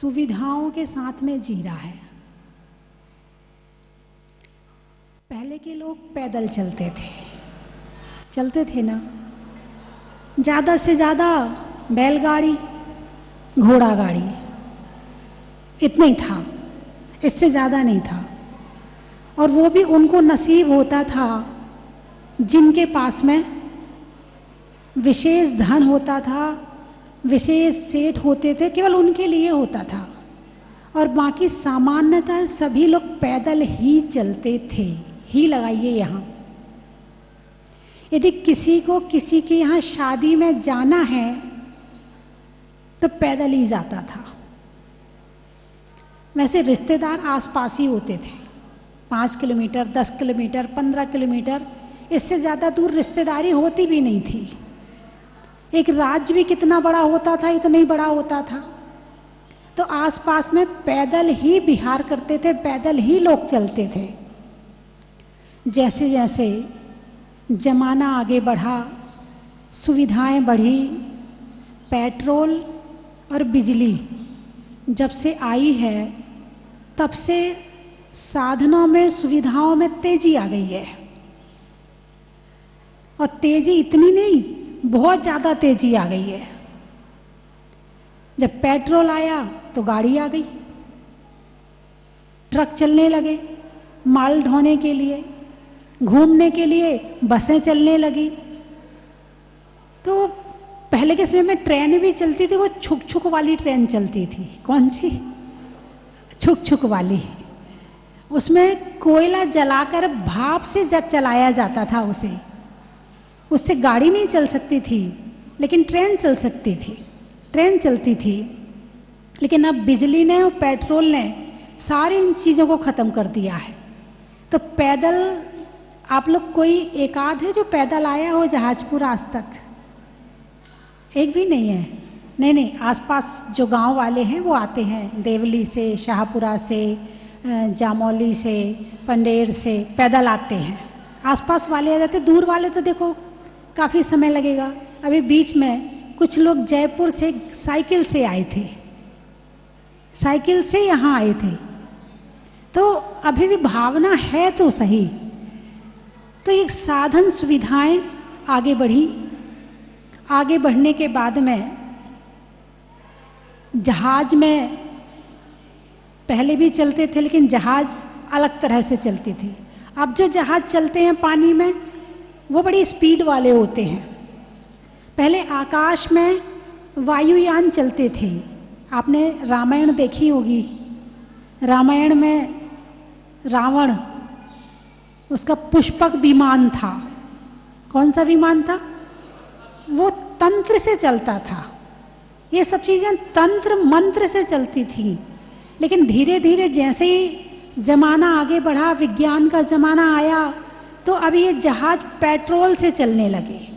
सुविधाओं के साथ में जी रहा है। पहले के लोग पैदल चलते थे ना, ज़्यादा से ज़्यादा बैलगाड़ी, घोड़ा गाड़ी, इतना ही था, इससे ज़्यादा नहीं था। और वो भी उनको नसीब होता था जिनके पास में विशेष धन होता था, विशेष सेठ होते थे, केवल उनके लिए होता था। और बाकी सामान्यतः सभी लोग पैदल ही चलते थे। ही लगाइए यहाँ, यदि किसी को किसी के यहाँ शादी में जाना है तो पैदल ही जाता था। वैसे रिश्तेदार आसपास ही होते थे, 5 किलोमीटर, 10 किलोमीटर, 15 किलोमीटर, इससे ज़्यादा दूर रिश्तेदारी होती भी नहीं थी। एक राज्य भी कितना बड़ा होता था, इतना ही बड़ा होता था। तो आसपास में पैदल ही विहार करते थे, पैदल ही लोग चलते थे। जैसे जैसे जमाना आगे बढ़ा, सुविधाएं बढ़ी, पेट्रोल और बिजली जब से आई है तब से साधनों में, सुविधाओं में तेजी आ गई है। और तेजी इतनी नहीं, बहुत ज़्यादा तेजी आ गई है। जब पेट्रोल आया तो गाड़ी आ गई, ट्रक चलने लगे, माल ढोने के लिए, घूमने के लिए बसें चलने लगी। तो पहले के समय में ट्रेन भी चलती थी, वो छुक छुक वाली ट्रेन चलती थी। कौन सी? छुक छुक वाली। उसमें कोयला जलाकर भाप से चलाया जाता था उसे। उससे गाड़ी नहीं चल सकती थी, लेकिन ट्रेन चल सकती थी, ट्रेन चलती थी। लेकिन अब बिजली ने और पेट्रोल ने सारी इन चीज़ों को ख़त्म कर दिया है। तो पैदल, आप लोग कोई एक आध है जो पैदल आया हो जहाजपुर आज तक? एक भी नहीं है। नहीं, आसपास जो गांव वाले हैं वो आते हैं, देवली से, शाहपुरा से, जामौली से, पंडेर से पैदल आते हैं। आसपास वाले आ जाते, दूर वाले तो देखो काफ़ी समय लगेगा। अभी बीच में कुछ लोग जयपुर से साइकिल से आए थे, साइकिल से यहाँ आए थे। तो अभी भी भावना है तो सही। तो एक साधन, सुविधाएं आगे बढ़ी। आगे बढ़ने के बाद में जहाज में पहले भी चलते थे, लेकिन जहाज अलग तरह से चलती थी। अब जो जहाज चलते हैं पानी में वो बड़ी स्पीड वाले होते हैं। पहले आकाश में वायुयान चलते थे। आपने रामायण देखी होगी। रामायण में रावण, उसका पुष्पक विमान था। कौन सा विमान था? वो तंत्र से चलता था। ये सब चीज़ें तंत्र मंत्र से चलती थी। लेकिन धीरे धीरे जैसे ही जमाना आगे बढ़ा, विज्ञान का जमाना आया, तो अब ये जहाज पेट्रोल से चलने लगे।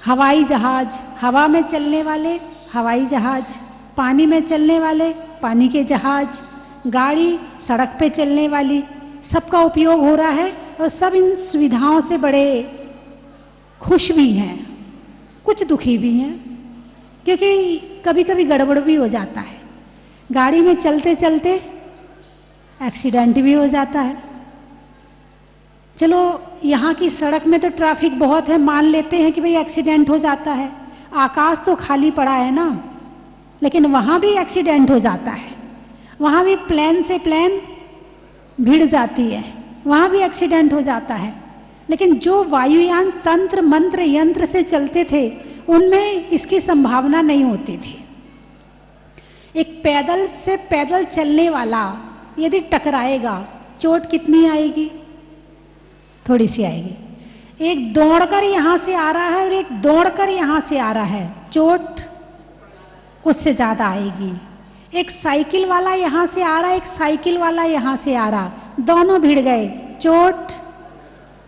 हवाई जहाज, हवा में चलने वाले हवाई जहाज, पानी में चलने वाले पानी के जहाज, गाड़ी सड़क पे चलने वाली, सबका उपयोग हो रहा है। और सब इन सुविधाओं से बड़े खुश भी हैं, कुछ दुखी भी हैं, क्योंकि कभी कभी गड़बड़ भी हो जाता है। गाड़ी में चलते चलते एक्सीडेंट भी हो जाता है। चलो यहाँ की सड़क में तो ट्रैफिक बहुत है, मान लेते हैं कि भाई एक्सीडेंट हो जाता है। आकाश तो खाली पड़ा है ना, लेकिन वहाँ भी एक्सीडेंट हो जाता है। वहाँ भी प्लेन से प्लेन भिड़ जाती है, वहाँ भी एक्सीडेंट हो जाता है। लेकिन जो वायुयान तंत्र मंत्र यंत्र से चलते थे उनमें इसकी संभावना नहीं होती थी। एक पैदल से पैदल चलने वाला यदि टकराएगा, चोट कितनी आएगी? थोड़ी सी आएगी। एक दौड़कर यहाँ से आ रहा है और एक दौड़कर यहाँ से आ रहा है, चोट उससे ज़्यादा आएगी। एक साइकिल वाला यहाँ से आ रहा है, एक साइकिल वाला यहाँ से आ रहा, दोनों भिड़ गए, चोट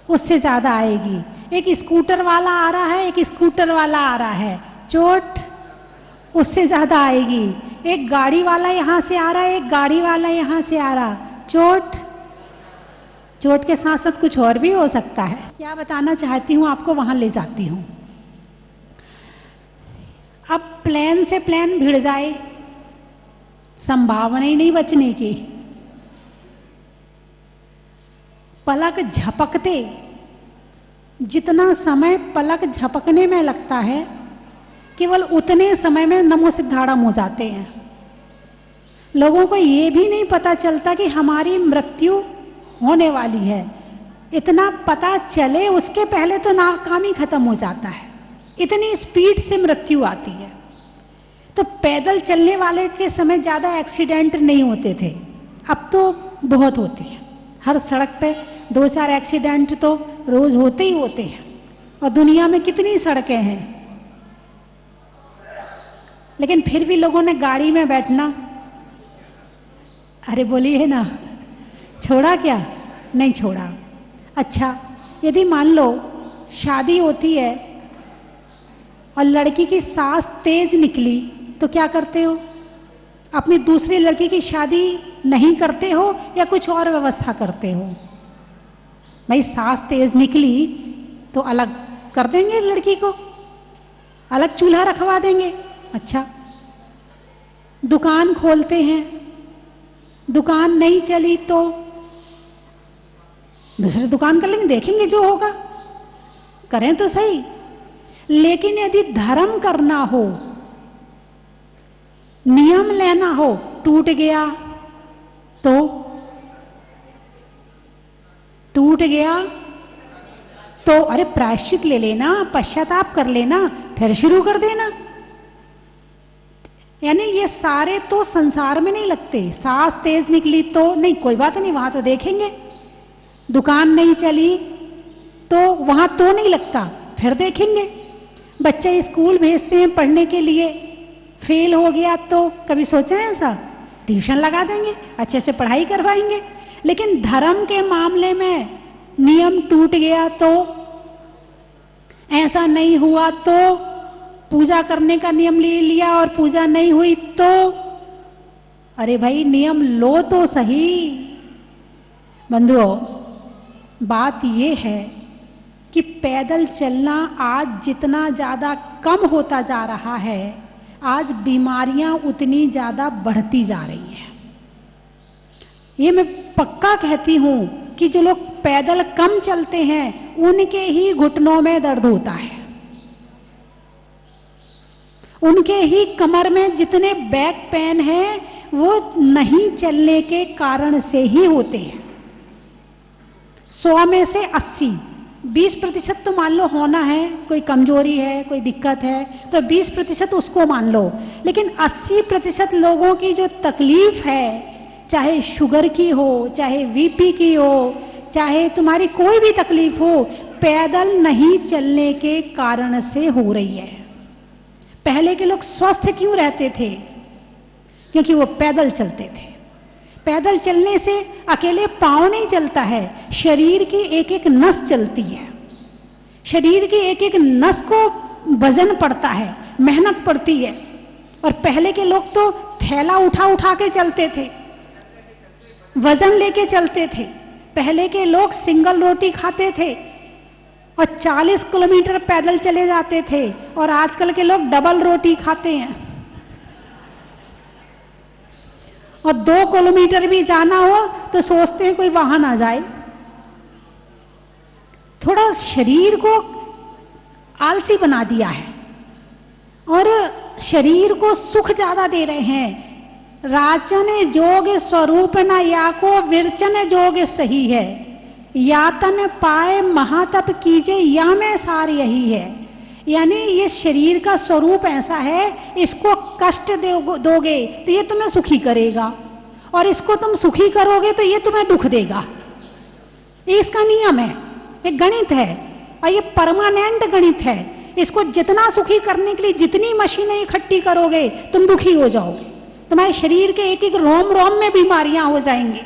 उससे ज़्यादा आएगी। एक स्कूटर वाला आ रहा है, एक स्कूटर वाला आ रहा है, चोट उससे ज़्यादा आएगी। एक गाड़ी वाला यहाँ से आ रहा है, एक गाड़ी वाला यहाँ से आ रहा, चोट के साथ साथ कुछ और भी हो सकता है। क्या बताना चाहती हूँ आपको, वहाँ ले जाती हूँ। अब प्लेन से प्लेन भिड़ जाए संभावना ही नहीं बचने की। पलक झपकते, जितना समय पलक झपकने में लगता है केवल उतने समय में नमो सिद्धाड़म हो जाते हैं। लोगों को ये भी नहीं पता चलता कि हमारी मृत्यु होने वाली है। इतना पता चले उसके पहले तो काम ही खत्म हो जाता है, इतनी स्पीड से मृत्यु आती है। तो पैदल चलने वाले के समय ज़्यादा एक्सीडेंट नहीं होते थे, अब तो बहुत होती है। हर सड़क पे 2-4 एक्सीडेंट तो रोज होते ही होते हैं। और दुनिया में कितनी सड़कें हैं, लेकिन फिर भी लोगों ने गाड़ी में बैठना, अरे बोलिए ना, छोड़ा क्या? नहीं छोड़ा। अच्छा, यदि मान लो शादी होती है और लड़की की सांस तेज निकली तो क्या करते हो? अपनी दूसरी लड़की की शादी नहीं करते हो या कुछ और व्यवस्था करते हो? भाई सांस तेज निकली तो अलग कर देंगे, लड़की को अलग चूल्हा रखवा देंगे। अच्छा, दुकान खोलते हैं, दुकान नहीं चली तो दूसरी दुकान कर लेंगे, देखेंगे जो होगा, करें तो सही। लेकिन यदि धर्म करना हो, नियम लेना हो, टूट गया तो अरे प्रायश्चित ले लेना, पश्चाताप कर लेना, फिर शुरू कर देना। यानी ये सारे तो संसार में नहीं लगते। सांस तेज निकली तो नहीं, कोई बात नहीं, वहां तो देखेंगे। दुकान नहीं चली तो वहां तो नहीं लगता, फिर देखेंगे। बच्चे स्कूल भेजते हैं पढ़ने के लिए, फेल हो गया तो कभी सोचा है ऐसा? ट्यूशन लगा देंगे, अच्छे से पढ़ाई करवाएंगे। लेकिन धर्म के मामले में नियम टूट गया तो, ऐसा नहीं हुआ तो, पूजा करने का नियम ले लिया और पूजा नहीं हुई तो, अरे भाई नियम लो तो सही। बंधुओं, बात ये है कि पैदल चलना आज जितना ज़्यादा कम होता जा रहा है, आज बीमारियां उतनी ज़्यादा बढ़ती जा रही हैं। ये मैं पक्का कहती हूँ कि जो लोग पैदल कम चलते हैं उनके ही घुटनों में दर्द होता है, उनके ही कमर में जितने बैक पेन है वो नहीं चलने के कारण से ही होते हैं। 100 में से 80, 20% तो मान लो होना है, कोई कमजोरी है, कोई दिक्कत है तो 20% उसको मान लो। लेकिन 80% लोगों की जो तकलीफ है, चाहे शुगर की हो, चाहे बीपी की हो, चाहे तुम्हारी कोई भी तकलीफ हो, पैदल नहीं चलने के कारण से हो रही है। पहले के लोग स्वस्थ क्यों रहते थे? क्योंकि वो पैदल चलते थे। पैदल चलने से अकेले पाँव नहीं चलता है, शरीर की एक एक नस चलती है। शरीर की एक एक नस को वजन पड़ता है, मेहनत पड़ती है। और पहले के लोग तो थैला उठा उठा के चलते थे, वजन लेके चलते थे। पहले के लोग सिंगल रोटी खाते थे और 40 किलोमीटर पैदल चले जाते थे, और आजकल के लोग डबल रोटी खाते हैं। और 2 किलोमीटर भी जाना हो तो सोचते हैं कोई वाहन आ जाए। थोड़ा शरीर को आलसी बना दिया है और शरीर को सुख ज्यादा दे रहे हैं। राजन जोग स्वरूप न या को विरचन जोग सही है, यातन पाए महातप कीजे या में सार यही है। यानी ये शरीर का स्वरूप ऐसा है, इसको कष्ट दोगे तो ये तुम्हें सुखी करेगा, और इसको तुम सुखी करोगे तो ये तुम्हें दुख देगा। ये इसका नियम है, ये गणित है, और ये परमानेंट गणित है। इसको जितना सुखी करने के लिए जितनी मशीनें इकट्ठी करोगे तुम दुखी हो जाओगे। तुम्हारे शरीर के एक एक रोम रोम में बीमारियां हो जाएंगी,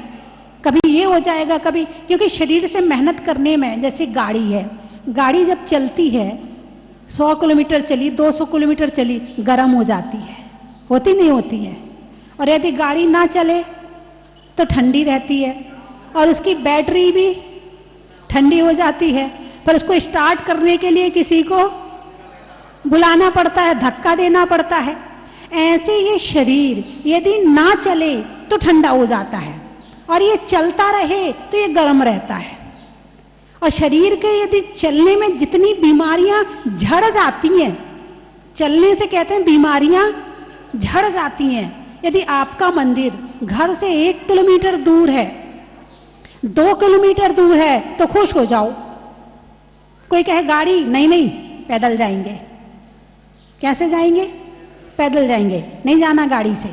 कभी ये हो जाएगा कभी, क्योंकि शरीर से मेहनत करने में, जैसे गाड़ी है, गाड़ी जब चलती है 100 किलोमीटर चली, 200 किलोमीटर चली, गर्म हो जाती है, होती नहीं होती है। और यदि गाड़ी ना चले तो ठंडी रहती है, और उसकी बैटरी भी ठंडी हो जाती है। पर उसको स्टार्ट करने के लिए किसी को बुलाना पड़ता है, धक्का देना पड़ता है। ऐसे ये शरीर यदि ना चले तो ठंडा हो जाता है, और ये चलता रहे तो ये गर्म रहता है। और शरीर के यदि चलने में जितनी बीमारियां झड़ जाती हैं, चलने से कहते हैं बीमारियां झड़ जाती हैं। यदि आपका मंदिर घर से 1 किलोमीटर दूर है, 2 किलोमीटर दूर है, तो खुश हो जाओ। कोई कहे गाड़ी, नहीं नहीं पैदल जाएंगे। कैसे जाएंगे? पैदल जाएंगे, नहीं जाना गाड़ी से।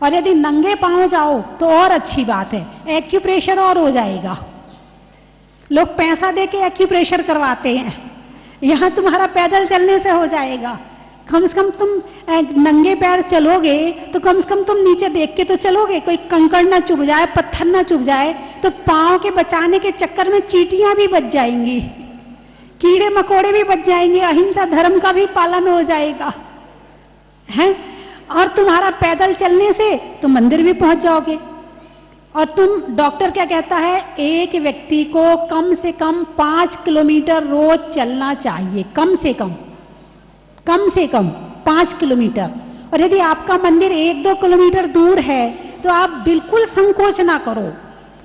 और यदि नंगे पांव जाओ तो और अच्छी बात है, एक्यूप्रेशर और हो जाएगा। लोग पैसा दे के एक्यूप्रेशर करवाते हैं, यहाँ तुम्हारा पैदल चलने से हो जाएगा। कम से कम तुम नंगे पैर चलोगे तो कम से कम तुम नीचे देख के तो चलोगे, कोई कंकड़ ना चुभ जाए, पत्थर ना चुभ जाए। तो पाँव के बचाने के चक्कर में चींटियां भी बच जाएंगी, कीड़े मकोड़े भी बच जाएंगे, अहिंसा धर्म का भी पालन हो जाएगा है। और तुम्हारा पैदल चलने से तुम मंदिर भी पहुंच जाओगे। और तुम, डॉक्टर क्या कहता है, एक व्यक्ति को कम से कम 5 किलोमीटर रोज चलना चाहिए, कम से कम 5 किलोमीटर। और यदि आपका मंदिर 1-2 किलोमीटर दूर है तो आप बिल्कुल संकोच ना करो।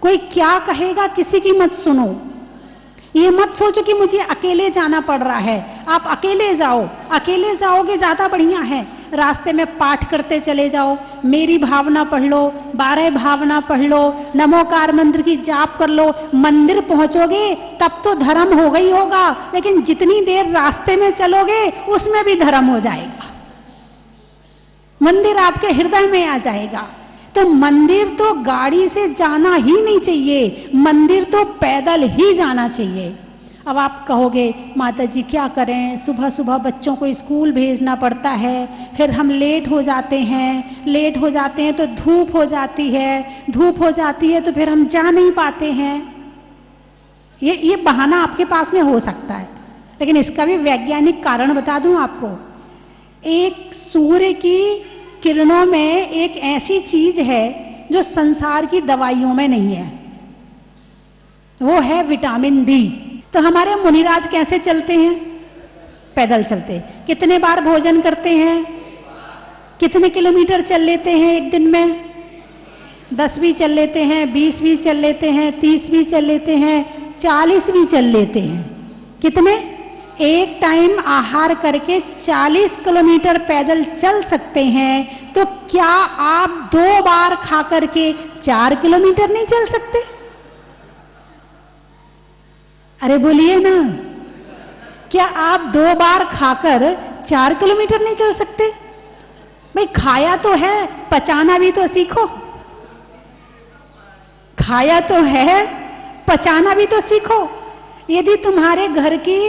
कोई क्या कहेगा किसी की मत सुनो। ये मत सोचो कि मुझे अकेले जाना पड़ रहा है। आप अकेले जाओ, अकेले जाओगे ज़्यादा बढ़िया है। रास्ते में पाठ करते चले जाओ, मेरी भावना पढ़ लो, 12 भावना पढ़ लो, नमोकार मंत्र की जाप कर लो। मंदिर पहुंचोगे तब तो धर्म होगा ही होगा, लेकिन जितनी देर रास्ते में चलोगे उसमें भी धर्म हो जाएगा। मंदिर आपके हृदय में आ जाएगा। तो मंदिर तो गाड़ी से जाना ही नहीं चाहिए, मंदिर तो पैदल ही जाना चाहिए। अब आप कहोगे माता जी क्या करें, सुबह सुबह बच्चों को स्कूल भेजना पड़ता है, फिर हम लेट हो जाते हैं तो धूप हो जाती है तो फिर हम जा नहीं पाते हैं। ये बहाना आपके पास में हो सकता है, लेकिन इसका भी वैज्ञानिक कारण बता दूं आपको। एक सूर्य की किरणों में एक ऐसी चीज है जो संसार की दवाइयों में नहीं है, वो है विटामिन डी। तो हमारे मुनिराज कैसे चलते हैं? पैदल चलते। कितने बार भोजन करते हैं? कितने किलोमीटर चल लेते हैं एक दिन में? 10 भी चल लेते हैं, 20 भी चल लेते हैं, 30 भी चल लेते हैं, 40 भी चल लेते हैं। कितने? एक टाइम आहार करके 40 किलोमीटर पैदल चल सकते हैं। तो क्या आप 2 बार खा करके 4 किलोमीटर नहीं चल सकते? अरे बोलिए ना, क्या आप 2 बार खाकर 4 किलोमीटर नहीं चल सकते? भाई खाया तो है, पचाना भी तो सीखो। खाया तो है, पचाना भी तो सीखो। यदि तुम्हारे घर की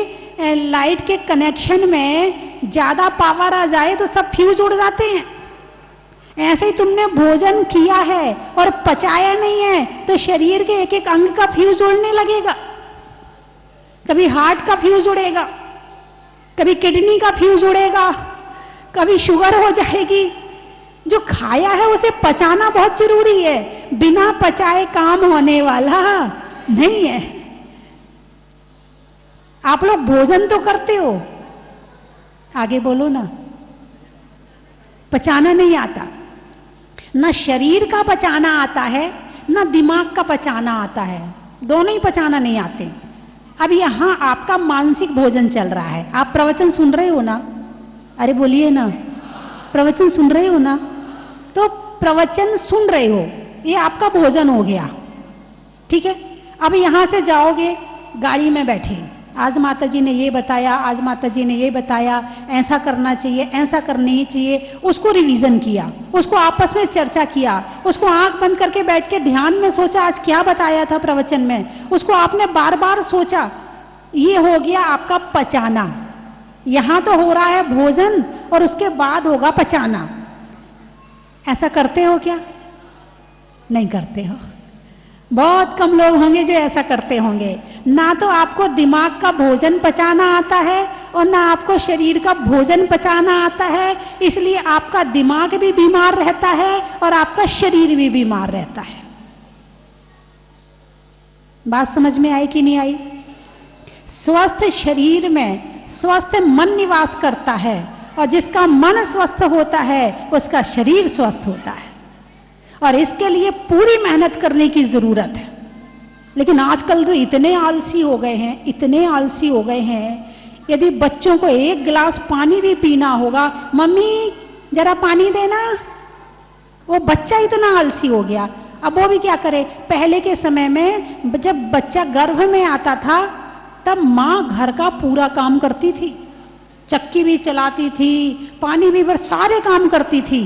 लाइट के कनेक्शन में ज्यादा पावर आ जाए तो सब फ्यूज उड़ जाते हैं। ऐसे ही तुमने भोजन किया है और पचाया नहीं है तो शरीर के एक एक अंग का फ्यूज उड़ने लगेगा। कभी हार्ट का फ्यूज उड़ेगा, कभी किडनी का फ्यूज उड़ेगा, कभी शुगर हो जाएगी। जो खाया है उसे पचाना बहुत जरूरी है, बिना पचाए काम होने वाला नहीं है। आप लोग भोजन तो करते हो, आगे बोलो ना। पचाना नहीं आता, ना शरीर का पचाना आता है, ना दिमाग का पचाना आता है, दोनों ही पचाना नहीं आते। अब यहाँ आपका मानसिक भोजन चल रहा है, आप प्रवचन सुन रहे हो ना? अरे बोलिए ना, प्रवचन सुन रहे हो ना? तो प्रवचन सुन रहे हो, ये आपका भोजन हो गया, ठीक है। अब यहाँ से जाओगे, गाड़ी में बैठे, आज माता जी ने ये बताया, आज माता जी ने ये बताया, ऐसा करना चाहिए, ऐसा करनी चाहिए, उसको रिवीजन किया, उसको आपस में चर्चा किया, उसको आंख बंद करके बैठ के ध्यान में सोचा आज क्या बताया था प्रवचन में, उसको आपने बार बार सोचा। ये हो गया आपका पचाना। यहाँ तो हो रहा है भोजन और उसके बाद होगा पचाना। ऐसा करते हो क्या? नहीं करते हो। बहुत कम लोग होंगे जो ऐसा करते होंगे। ना तो आपको दिमाग का भोजन पचाना आता है और ना आपको शरीर का भोजन पचाना आता है, इसलिए आपका दिमाग भी बीमार रहता है और आपका शरीर भी बीमार रहता है। बात समझ में आई कि नहीं आई? स्वस्थ शरीर में स्वस्थ मन निवास करता है और जिसका मन स्वस्थ होता है उसका शरीर स्वस्थ होता है, और इसके लिए पूरी मेहनत करने की जरूरत है। लेकिन आजकल तो इतने आलसी हो गए हैं, इतने आलसी हो गए हैं, यदि बच्चों को एक गिलास पानी भी पीना होगा, मम्मी जरा पानी देना, वो बच्चा इतना आलसी हो गया। अब वो भी क्या करे, पहले के समय में जब बच्चा गर्भ में आता था तब माँ घर का पूरा काम करती थी, चक्की भी चलाती थी, पानी भी भर, सारे काम करती थी।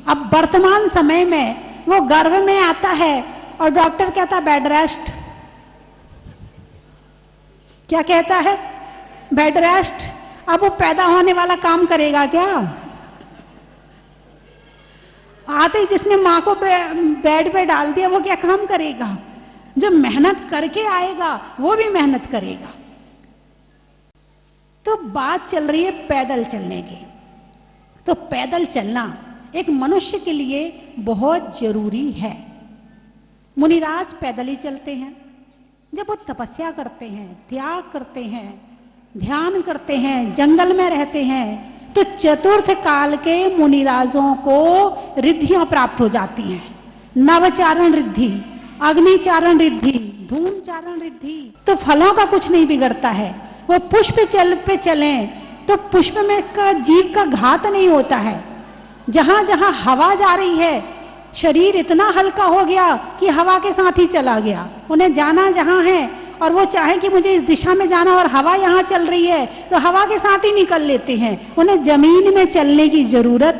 अब वर्तमान समय में वो गर्भ में आता है और डॉक्टर कहता बेड रेस्ट, क्या कहता है, बेड रेस्ट। अब वो पैदा होने वाला काम करेगा क्या? आते ही जिसने माँ को बेड पे डाल दिया वो क्या काम करेगा? जो मेहनत करके आएगा वो भी मेहनत करेगा। तो बात चल रही है पैदल चलने की। तो पैदल चलना एक मनुष्य के लिए बहुत जरूरी है। मुनिराज पैदल ही चलते हैं। जब वो तपस्या करते हैं, त्याग करते हैं, ध्यान करते हैं, जंगल में रहते हैं, तो चतुर्थ काल के मुनिराजों को रिद्धियां प्राप्त हो जाती हैं। नवचारण रिद्धि, अग्निचारण रिद्धि, धूमचारण रिद्धि। तो फलों का कुछ नहीं बिगड़ता है। वो पुष्प पे चलें तो पुष्प में का जीव का घात नहीं होता है। जहां जहां हवा जा रही है, शरीर इतना हल्का हो गया कि हवा के साथ ही चला गया। उन्हें जाना जहां है और वो चाहे कि मुझे इस दिशा में जाना और हवा यहाँ चल रही है तो हवा के साथ ही निकल लेते हैं। उन्हें जमीन में चलने की जरूरत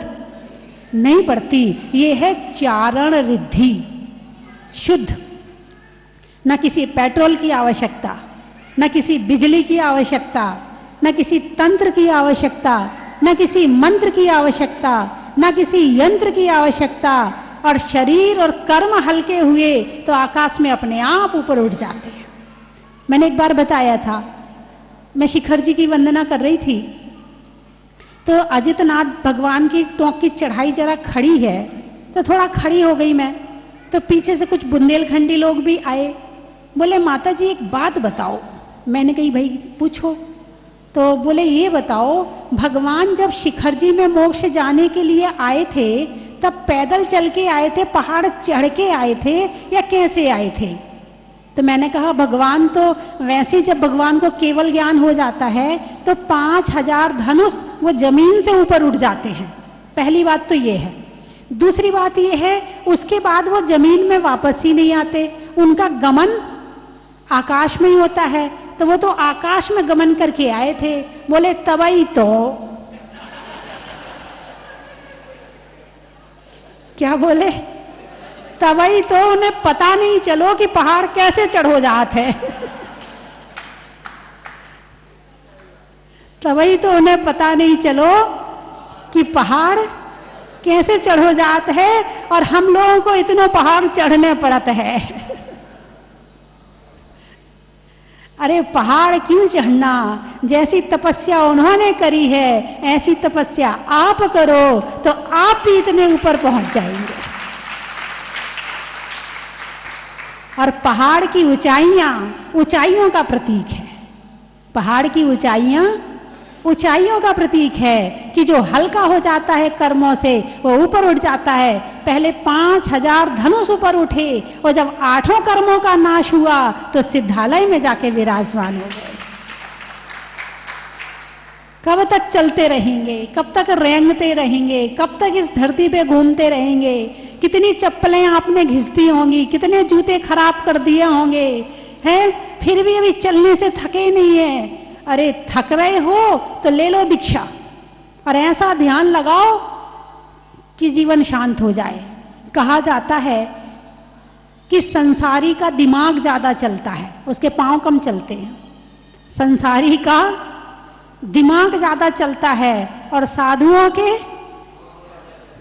नहीं पड़ती। ये है चारण रिद्धि, शुद्ध। न किसी पेट्रोल की आवश्यकता, न किसी बिजली की आवश्यकता, न किसी तंत्र की आवश्यकता, न किसी मंत्र की आवश्यकता, न किसी यंत्र की आवश्यकता। और शरीर और कर्म हल्के हुए तो आकाश में अपने आप ऊपर उठ जाते हैं। मैंने एक बार बताया था, मैं शिखर जी की वंदना कर रही थी तो अजितनाथ भगवान की टोंक की चढ़ाई जरा खड़ी है तो थोड़ा खड़ी हो गई मैं। तो पीछे से कुछ बुंदेलखंडी लोग भी आए, बोले माता जी एक बात बताओ। मैंने कही भाई पूछो। तो बोले ये बताओ, भगवान जब शिखर जी में मोक्ष जाने के लिए आए थे तब पैदल चल के आए थे, पहाड़ चढ़ के आए थे, या कैसे आए थे? तो मैंने कहा भगवान तो वैसे जब भगवान को केवल ज्ञान हो जाता है तो 5000 धनुष वो जमीन से ऊपर उठ जाते हैं। पहली बात तो ये है। दूसरी बात ये है उसके बाद वो जमीन में वापस ही नहीं आते, उनका गमन आकाश में ही होता है। तो वो तो आकाश में गमन करके आए थे। बोले तबई तो क्या बोले, तबई तो उन्हें पता नहीं चलो कि पहाड़ कैसे चढ़ो जात है। तबई तो उन्हें पता नहीं चलो कि पहाड़ कैसे चढ़ो जात है, और हम लोगों को इतने पहाड़ चढ़ने पड़त है। अरे पहाड़ क्यों चढ़ना, जैसी तपस्या उन्होंने करी है ऐसी तपस्या आप करो तो आप भी इतने ऊपर पहुंच जाएंगे। और पहाड़ की ऊंचाइयां ऊंचाइयों का प्रतीक है। पहाड़ की ऊंचाइयां ऊंचाइयों का प्रतीक है कि जो हल्का हो जाता है कर्मों से वो ऊपर उठ जाता है। पहले 5000 धनुष ऊपर उठे और जब 8 कर्मों का नाश हुआ तो सिद्धालय में जाके विराजमान हो गए। कब तक चलते रहेंगे, कब तक रेंगते रहेंगे, कब तक इस धरती पे घूमते रहेंगे? कितनी चप्पलें आपने घिसती होंगी, कितने जूते खराब कर दिए होंगे, हैं? फिर भी अभी चलने से थके नहीं है। अरे थक रहे हो तो ले लो दीक्षा और ऐसा ध्यान लगाओ कि जीवन शांत हो जाए। कहा जाता है कि संसारी का दिमाग ज्यादा चलता है, उसके पांव कम चलते हैं। संसारी का दिमाग ज्यादा चलता है और साधुओं के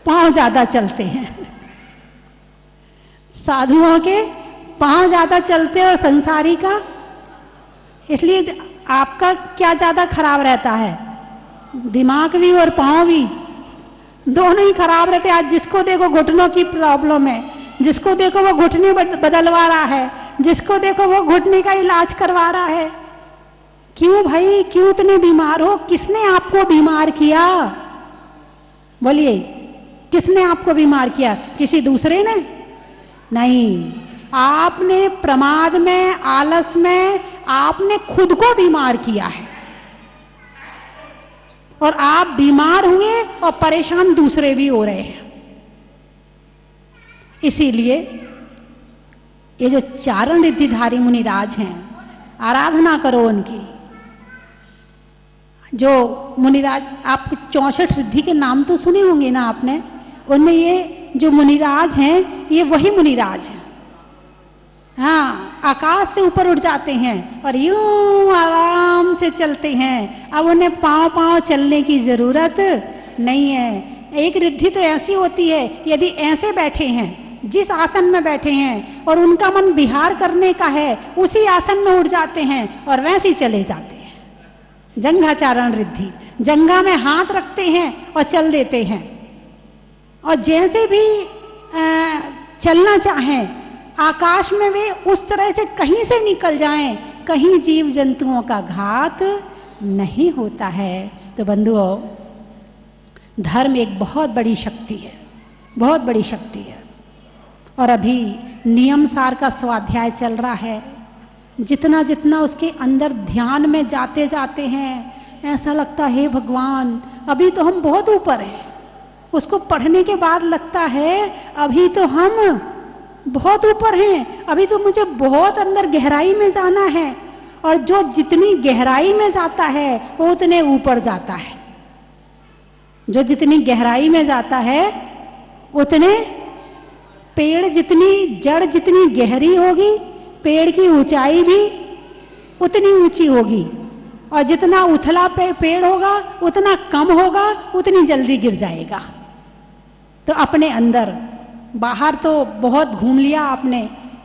पांव ज्यादा चलते हैं। साधुओं के पांव ज्यादा चलते और संसारी का, इसलिए आपका क्या ज्यादा खराब रहता है? दिमाग भी और पांव भी, दोनों ही खराब रहते। आज जिसको देखो घुटनों की प्रॉब्लम है, जिसको देखो वो घुटने बदलवा रहा है, जिसको देखो वो घुटने का इलाज करवा रहा है। क्यों भाई, क्यों इतने बीमार हो? किसने आपको बीमार किया? बोलिए, किसने आपको बीमार किया? किसी दूसरे ने नहीं, आपने प्रमाद में, आलस में आपने खुद को बीमार किया है। और आप बीमार हुए और परेशान दूसरे भी हो रहे हैं। इसीलिए ये जो चारण रिद्धिधारी मुनिराज हैं, आराधना करो उनकी। जो मुनिराज, आप 64 रिद्धि के नाम तो सुने होंगे ना आपने, उनमें ये जो मुनिराज हैं ये वही मुनिराज हैं। हाँ, आकाश से ऊपर उड़ जाते हैं और यूं आराम से चलते हैं। अब उन्हें पांव पांव चलने की जरूरत नहीं है। एक रिद्धि तो ऐसी होती है, यदि ऐसे बैठे हैं, जिस आसन में बैठे हैं और उनका मन विहार करने का है, उसी आसन में उड़ जाते हैं और वैसे ही चले जाते हैं। जंघाचारण रिद्धि, जंघा में हाथ रखते हैं और चल देते हैं। और जैसे भी चलना चाहें आकाश में, वे उस तरह से कहीं से निकल जाएं, कहीं जीव जंतुओं का घात नहीं होता है। तो बंधुओं, धर्म एक बहुत बड़ी शक्ति है, बहुत बड़ी शक्ति है। और अभी नियम सार का स्वाध्याय चल रहा है। जितना जितना उसके अंदर ध्यान में जाते जाते हैं, ऐसा लगता है भगवान अभी तो हम बहुत ऊपर हैं। उसको पढ़ने के बाद लगता है अभी तो हम बहुत ऊपर हैं, अभी तो मुझे बहुत अंदर गहराई में जाना है। और जो जितनी गहराई में जाता है वो उतने ऊपर जाता है। जो जितनी गहराई में जाता है उतने, पेड़ जितनी जड़ जितनी गहरी होगी, पेड़ की ऊंचाई भी उतनी ऊंची होगी। और जितना उथला पेड़ होगा उतना कम होगा, उतनी जल्दी गिर जाएगा। तो अपने अंदर, बाहर तो बहुत घूम लिया आपने,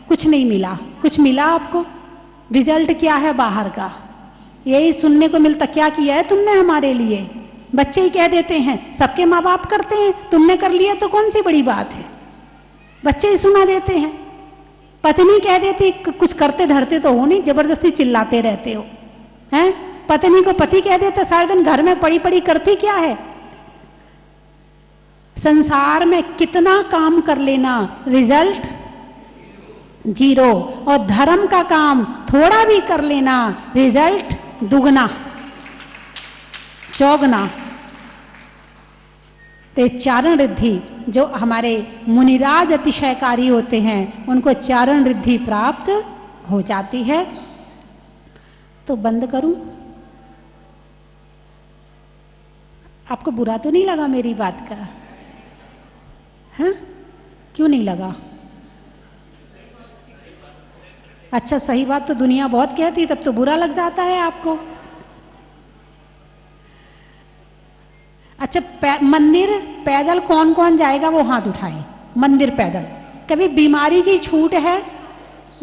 कुछ नहीं मिला। कुछ मिला आपको? रिजल्ट क्या है बाहर का? यही सुनने को मिलता, क्या किया है तुमने हमारे लिए? बच्चे ही कह देते हैं, सबके माँ बाप करते हैं, तुमने कर लिया तो कौन सी बड़ी बात है। बच्चे ही सुना देते हैं। पत्नी कह देती, कुछ करते धरते तो हो नहीं, जबरदस्ती चिल्लाते रहते हो, हैं? पत्नी को पति कह देता, सारे दिन घर में पड़ी पड़ी करती क्या है। संसार में कितना काम कर लेना, रिजल्ट जीरो। और धर्म का काम थोड़ा भी कर लेना, रिजल्ट दुगना चौगना। तो चारण रिद्धि, जो हमारे मुनिराज अतिशयकारी होते हैं, उनको चारण रिद्धि प्राप्त हो जाती है। तो बंद करूं? आपको बुरा तो नहीं लगा मेरी बात का? हाँ, क्यों नहीं लगा? अच्छा, सही बात तो दुनिया बहुत कहती, तब तो बुरा लग जाता है आपको। अच्छा, मंदिर पैदल कौन कौन जाएगा वो हाथ उठाए। मंदिर पैदल, कभी बीमारी की छूट है,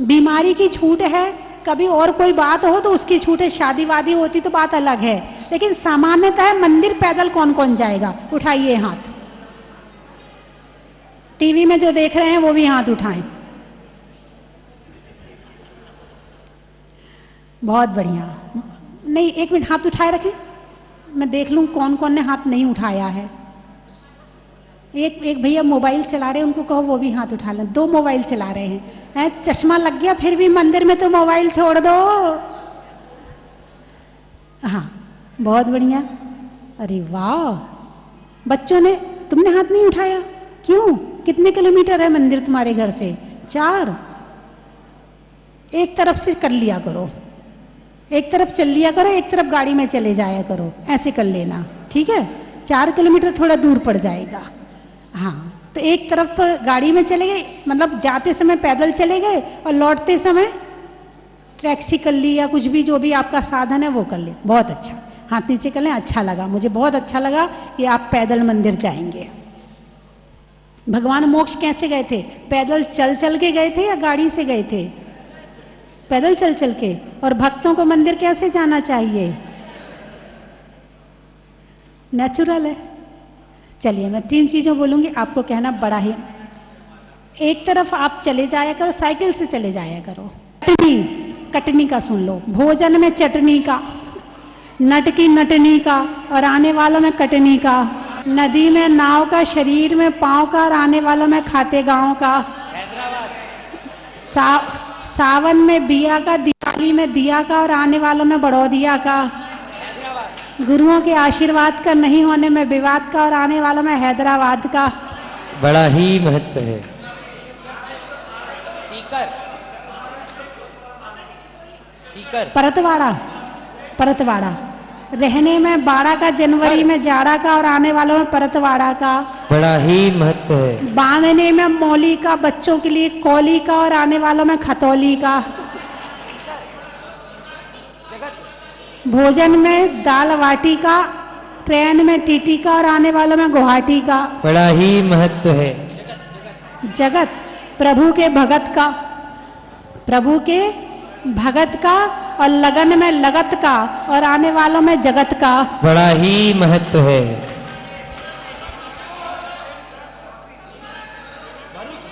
बीमारी की छूट है, कभी और कोई बात हो तो उसकी छूट है, शादी वादी होती तो बात अलग है, लेकिन सामान्यतः मंदिर पैदल कौन कौन जाएगा? उठाइए हाथ। टीवी में जो देख रहे हैं वो भी हाथ उठाएं। बहुत बढ़िया। नहीं, एक मिनट हाथ उठाए रखें, मैं देख लूं कौन कौन ने हाथ नहीं उठाया है। एक भैया मोबाइल चला रहे हैं, उनको कहो वो भी हाथ उठा लें। 2 मोबाइल चला रहे हैं, चश्मा लग गया फिर भी मंदिर में तो मोबाइल छोड़ दो। हाँ, बहुत बढ़िया। अरे वाह, बच्चों ने, तुमने हाथ नहीं उठाया क्यों? कितने किलोमीटर है मंदिर तुम्हारे घर से? 4। एक तरफ से कर लिया करो, एक तरफ चल लिया करो, एक तरफ गाड़ी में चले जाया करो, ऐसे कर लेना, ठीक है? 4 किलोमीटर थोड़ा दूर पड़ जाएगा। हाँ, तो एक तरफ गाड़ी में चले गए, मतलब जाते समय पैदल चले गए और लौटते समय टैक्सी कर ली या कुछ भी जो भी आपका साधन है वो कर ले। बहुत अच्छा, हाथ नीचे कर लें। अच्छा लगा, मुझे बहुत अच्छा लगा कि आप पैदल मंदिर जाएंगे। भगवान मोक्ष कैसे गए थे? पैदल चल चल के गए थे या गाड़ी से गए थे? पैदल चल चल के। और भक्तों को मंदिर कैसे जाना चाहिए? नेचुरल है। चलिए, मैं 3 चीजें बोलूंगी, आपको कहना बड़ा ही। एक तरफ आप चले जाया करो, साइकिल से चले जाया करो। कटनी का सुन लो, भोजन में चटनी का, नट की नटनी का, और आने वालों में कटनी का। नदी में नाव का, शरीर में पाँव का और आने वालों में खाते गाँव का। सावन में बिया का, दिवाली में दिया का और आने वालों में बड़ौदिया का। गुरुओं के आशीर्वाद का, नहीं होने में विवाद का और आने वालों में हैदराबाद का। बड़ा ही महत्व है। सीकर परतवाड़ा, परतवाड़ा। रहने में बाड़ा का, जनवरी में जाड़ा का और आने वालों में परतवाड़ा का। बड़ा ही महत्व है। बांधने में मौली का, बच्चों के लिए कौली का और आने वालों में खतौली का। भोजन में दाल बाटी का, ट्रेन में टीटी का और आने वालों में गुवाहाटी का। बड़ा ही महत्व है। जगत प्रभु के भगत का, प्रभु के भगत का और लगन में लगत का और आने वालों में जगत का। बड़ा ही महत्व है।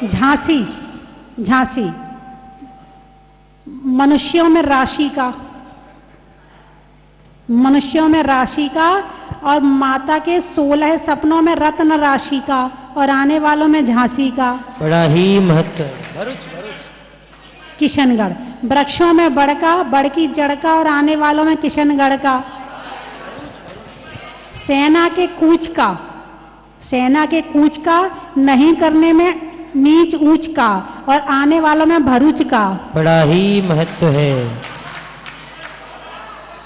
झांसी, झांसी। मनुष्यों में राशि का, मनुष्यों में राशि का और माता के 16 सपनों में रत्न राशि का और आने वालों में झांसी का। बड़ा ही महत्व है। भरूच, किशनगढ़। वृक्षों में बड़ का, बड़ की जड़ का और आने वालों में किशनगढ़ का। सेना के कूच का, सेना के कूच का, नहीं करने में नीच ऊंच का और आने वालों में भरूच का। बड़ा ही महत्व है।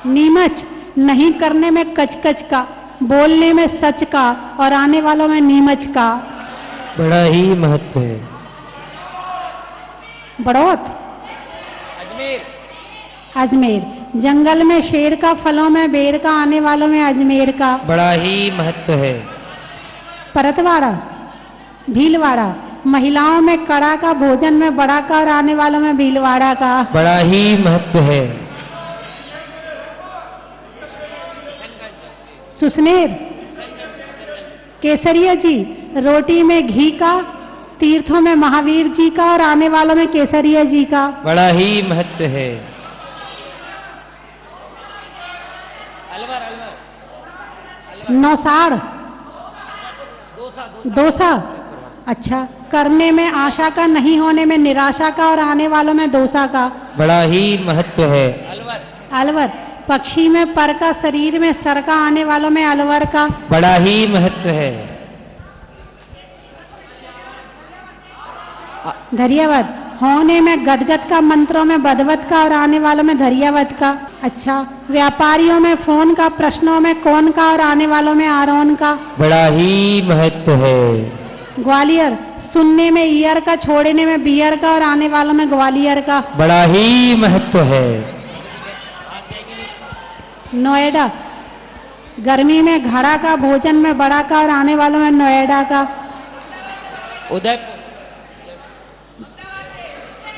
नीमच, नहीं करने में कचकच का, बोलने में सच का और आने वालों में नीमच का। बड़ा ही महत्व है। बड़ौत, अजमेर, अजमेर। जंगल में शेर का, फलों में बेर का, आने वालों में अजमेर का। बड़ा ही महत्व है। परतवाड़ा, भीलवाड़ा। महिलाओं में कड़ा का, भोजन में बड़ा का और आने वालों में भीलवाड़ा का। बड़ा ही महत्व है। सुसनेर, केसरिया जी। रोटी में घी का, तीर्थों में महावीर जी का और आने वालों में केसरिया जी का। बड़ा ही महत्व है। नौसाड़, दोसा। अच्छा। करने में आशा का, नहीं होने में निराशा का और आने वालों में दोसा का। बड़ा ही महत्व है। अलवर। पक्षी में पर का, शरीर में सर का, आने वालों में अलवर का। बड़ा ही महत्व है। धैर्यवत। होने में गदगद का, मंत्रों में बदवत का और आने वालों में धैर्यवत का। अच्छा। व्यापारियों में फोन का, प्रश्नों में कौन का और आने वालों में आरोन का। बड़ा ही महत्व है। ग्वालियर। सुनने में ईयर का, छोड़ने में बियर का और आने वालों में ग्वालियर का। बड़ा ही महत्व है। नोएडा। गर्मी में घड़ा का, भोजन में बड़ा का और आने वालों में नोएडा का। उदयपुर।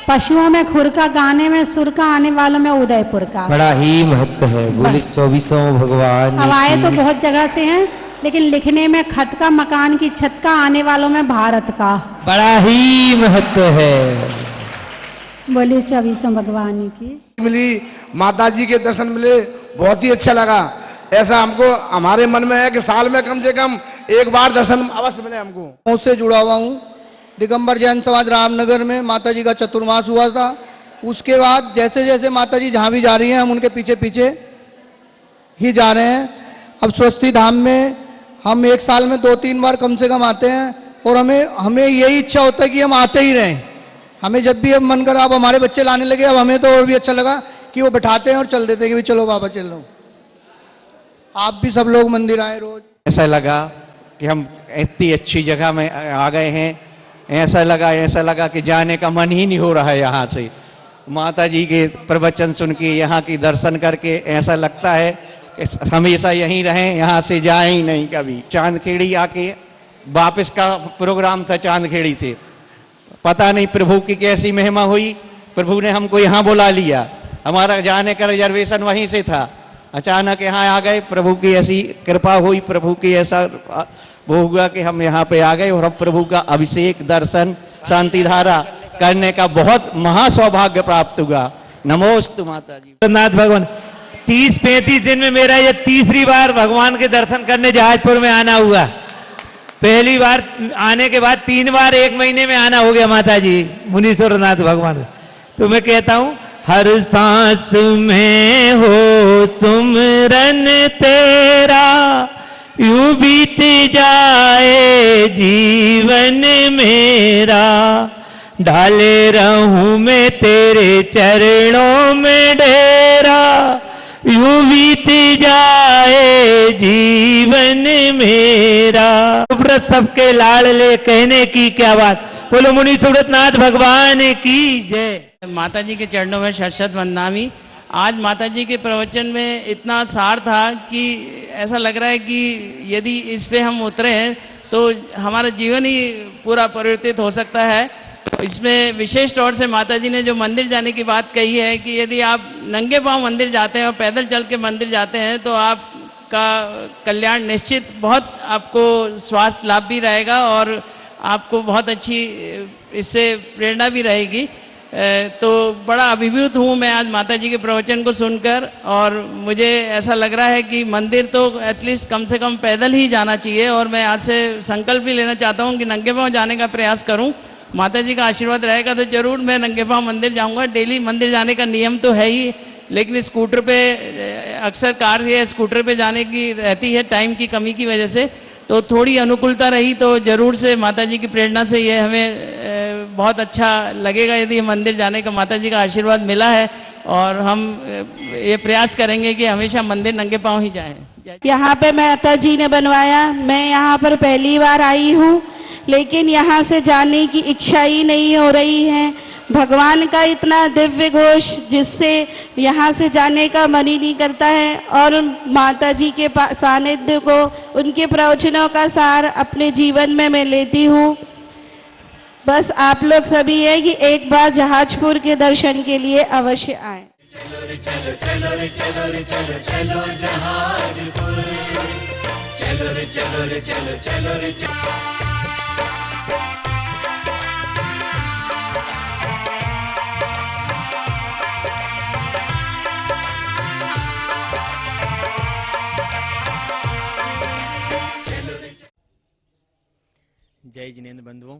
पशुओं में खुर का, गाने में सुर का, आने वालों में उदयपुर का। बड़ा ही महत्व है। बोले 24 भगवान। अब आए तो बहुत जगह से हैं, लेकिन लिखने में खत का, मकान की छत का, आने वालों में भारत का। बड़ा ही महत्व है। बोले 24 भगवान की मिली, माता जी के दर्शन मिले, बहुत ही अच्छा लगा। ऐसा हमको हमारे मन में है कि साल में कम से कम एक बार दर्शन अवश्य मिले हमको। उससे जुड़ा हुआ हूँ। दिगंबर जैन समाज रामनगर में माता जी का चतुर्मास हुआ था। उसके बाद जैसे जैसे माता जी जहाँ भी जा रही हैं, हम उनके पीछे पीछे ही जा रहे हैं। अब स्वस्ति धाम में हम एक साल में 2-3 बार कम से कम आते हैं और हमें यही इच्छा होता है कि हम आते ही रहें। हमें जब भी अब मन करा, अब हमारे बच्चे लाने लगे, अब हमें तो और भी अच्छा लगा कि वो बैठाते हैं और चल देते हैं कि भी चलो बाबा चल लो। आप भी सब लोग मंदिर आए रोज। ऐसा लगा कि हम इतनी अच्छी जगह में आ गए हैं। ऐसा लगा कि जाने का मन ही नहीं हो रहा है यहाँ से। माता जी के प्रवचन सुन के, यहाँ की दर्शन करके ऐसा लगता है कि हमेशा यहीं रहें, यहाँ से जाए ही नहीं कभी। चांदखेड़ी आके वापस का प्रोग्राम था चांदखेड़ी से। पता नहीं प्रभु की कैसी महिमा हुई, प्रभु ने हमको यहाँ बुला लिया। हमारा जाने का रिजर्वेशन वहीं से था, अचानक यहाँ आ गए। प्रभु की ऐसी कृपा हुई, प्रभु की ऐसा वो हुआ कि हम यहाँ पे आ गए और अब प्रभु का अभिषेक, दर्शन, शांति धारा करने का बहुत महासौभाग्य प्राप्त हुआ। नमोस्तु माता जी। जगन्नाथ भगवान 30-35 दिन में मेरा ये तीसरी बार भगवान के दर्शन करने जहाजपुर में आना हुआ। पहली बार आने के बाद 3 बार 1 महीने में आना हो गया माता जी मुनीश्वरनाथ भगवान। तो मैं कहता हूं हर सांस में हो सुमरन तेरा, यूं बीत जाए जीवन मेरा, डाले रहूं मैं तेरे चरणों में डेरा, यूं बीत जाए जीवन मेरा। व्रत सबके लाडले कहने की क्या बात, बोलो मुनीश्वरनाथ भगवान की जय। माता जी के चरणों में शत वंदनामि। आज माता जी के प्रवचन में इतना सार था कि ऐसा लग रहा है कि यदि इस पे हम उतरे हैं तो हमारा जीवन ही पूरा परिवर्तित हो सकता है। इसमें विशेष तौर से माता जी ने जो मंदिर जाने की बात कही है कि यदि आप नंगे पांव मंदिर जाते हैं और पैदल चल के मंदिर जाते हैं तो आपका कल्याण निश्चित, बहुत आपको स्वास्थ्य लाभ भी रहेगा और आपको बहुत अच्छी इससे प्रेरणा भी रहेगी। तो बड़ा अभिभूत हूँ मैं आज माता जी के प्रवचन को सुनकर, और मुझे ऐसा लग रहा है कि मंदिर तो एटलीस्ट कम से कम पैदल ही जाना चाहिए। और मैं आज से संकल्प भी लेना चाहता हूँ कि नंगे पांव जाने का प्रयास करूँ। माता जी का आशीर्वाद रहेगा तो जरूर मैं नंगे पांव मंदिर जाऊँगा। डेली मंदिर जाने का नियम तो है ही, लेकिन स्कूटर पे अक्सर कार या स्कूटर पे जाने की रहती है टाइम की कमी की वजह से, तो थोड़ी अनुकूलता रही तो जरूर से माता जी की प्रेरणा से ये हमें बहुत अच्छा लगेगा यदि मंदिर जाने का माता जी का आशीर्वाद मिला है। और हम ये प्रयास करेंगे कि हमेशा मंदिर नंगे पांव ही जाएं। यहाँ पे माता जी ने बनवाया, मैं यहाँ पर पहली बार आई हूँ, लेकिन यहाँ से जाने की इच्छा ही नहीं हो रही है। भगवान का इतना दिव्य घोष जिससे यहाँ से जाने का मन ही नहीं करता है। और माता जी के सानिध्य को, उनके प्रवचनों का सार अपने जीवन में मैं लेती हूँ। बस आप लोग सभी है कि एक बार जहाजपुर के दर्शन के लिए अवश्य आए। चलो रे चलो, चलो रे चलो रे चलो, चलो जहाजपुर, चलो रे चलो रे चलो, चलो रे चलो। जय जिनेंद्र बंधुओं,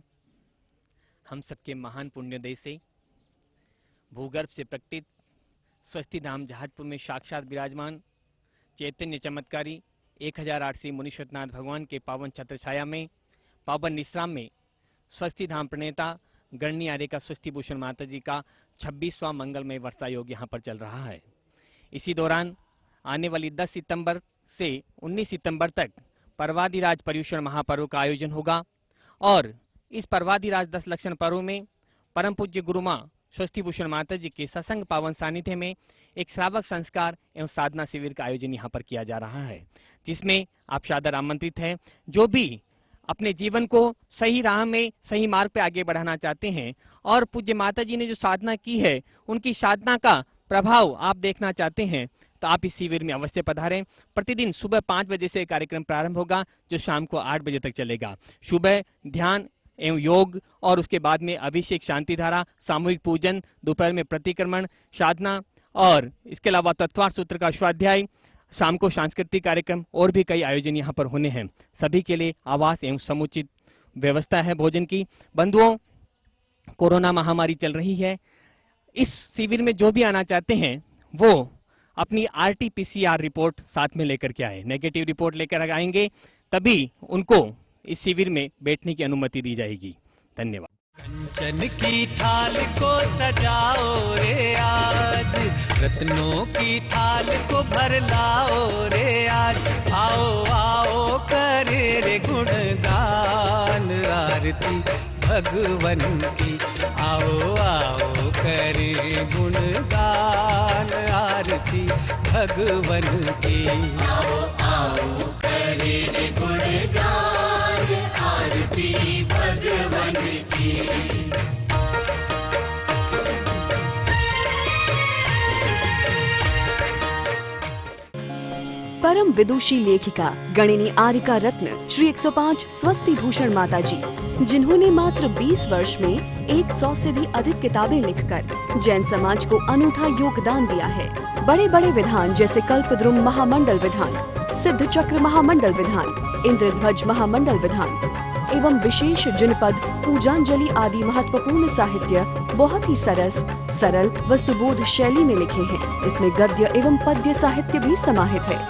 हम सबके महान पुण्योदय से भूगर्भ से प्रकटित स्वस्ति धाम जहाजपुर में साक्षात विराजमान चैतन्य चमत्कारी 1008 श्री मुनीश्वरनाथ भगवान के पावन छत्र छाया में, पावन निश्राम में स्वस्ति धाम प्रणेता गणनी आर्य का स्वस्ति भूषण माता जी का 26वां मंगलमय वर्षा योग यहाँ पर चल रहा है। इसी दौरान आने वाली 10 सितंबर से 19 सितंबर तक पर्वाधिराज पर्युषण महापर्व का आयोजन होगा। और इस पर्वाधिराज 10 लक्षण पर्व में परम पूज्य गुरु माँ स्वस्ति भूषण माता जी के सत्संग पावन सानिध्य में एक श्रावक संस्कार एवं साधना शिविर का आयोजन यहाँ पर किया जा रहा है, जिसमें आप सादर आमंत्रित हैं। जो भी अपने जीवन को सही राह में, सही मार्ग पे आगे बढ़ाना चाहते हैं और पूज्य माता जी ने जो साधना की है उनकी साधना का प्रभाव आप देखना चाहते हैं, तो आप इस शिविर में अवश्य पधारें। प्रतिदिन सुबह 5 बजे से कार्यक्रम प्रारंभ होगा जो शाम को 8 बजे तक चलेगा। सुबह ध्यान एवं योग और उसके बाद में अभिषेक, शांति धारा, सामूहिक पूजन, दोपहर में प्रतिक्रमण, साधना और इसके अलावा तत्वार्थ सूत्र का स्वाध्याय, शाम को सांस्कृतिक कार्यक्रम और भी कई आयोजन यहाँ पर होने हैं। सभी के लिए आवास एवं समुचित व्यवस्था है भोजन की। बंधुओं, कोरोना महामारी चल रही है। इस शिविर में जो भी आना चाहते हैं वो अपनी RT-PCR रिपोर्ट साथ में लेकर के आए। नेगेटिव रिपोर्ट लेकर आएंगे तभी उनको इस शिविर में बैठने की अनुमति दी जाएगी। धन्यवाद। कंचन की थाल को सजाओ रे आज, रत्नों की थाल को भर लाओ रे आज। आओ आओ करे रे गुणगान आरती भगवन की, आओ आओ करे गुणगान आरती भगवन की। आओ आओ करे रे गुणगान आरती भगवन की। परम विदुषी लेखिका गणिनी आर्यका रत्न श्री 105 स्वस्ति भूषण माता जी, जिन्होंने मात्र 20 वर्ष में 100 से भी अधिक किताबें लिखकर जैन समाज को अनूठा योगदान दिया है। बड़े बड़े विधान जैसे कल्पद्रुम महामंडल विधान, सिद्ध चक्र महामंडल विधान, इंद्रध्वज महामंडल विधान एवं विशेष जनपद पूजांजलि आदि महत्वपूर्ण साहित्य बहुत ही सरल व सुबोध शैली में लिखे हैं। इसमें गद्य एवं पद्य साहित्य भी समाहित है।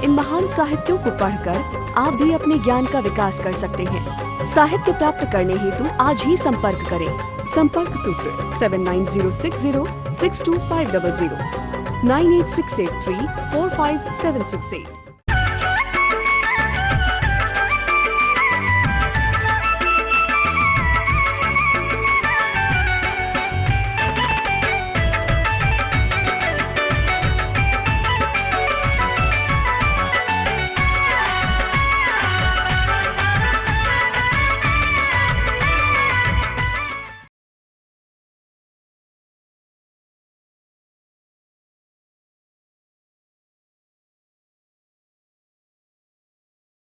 इन महान साहित्यों को पढ़कर आप भी अपने ज्ञान का विकास कर सकते हैं। साहित्य प्राप्त करने हेतु आज ही संपर्क करें। संपर्क सूत्र 7906062500 98683 45768।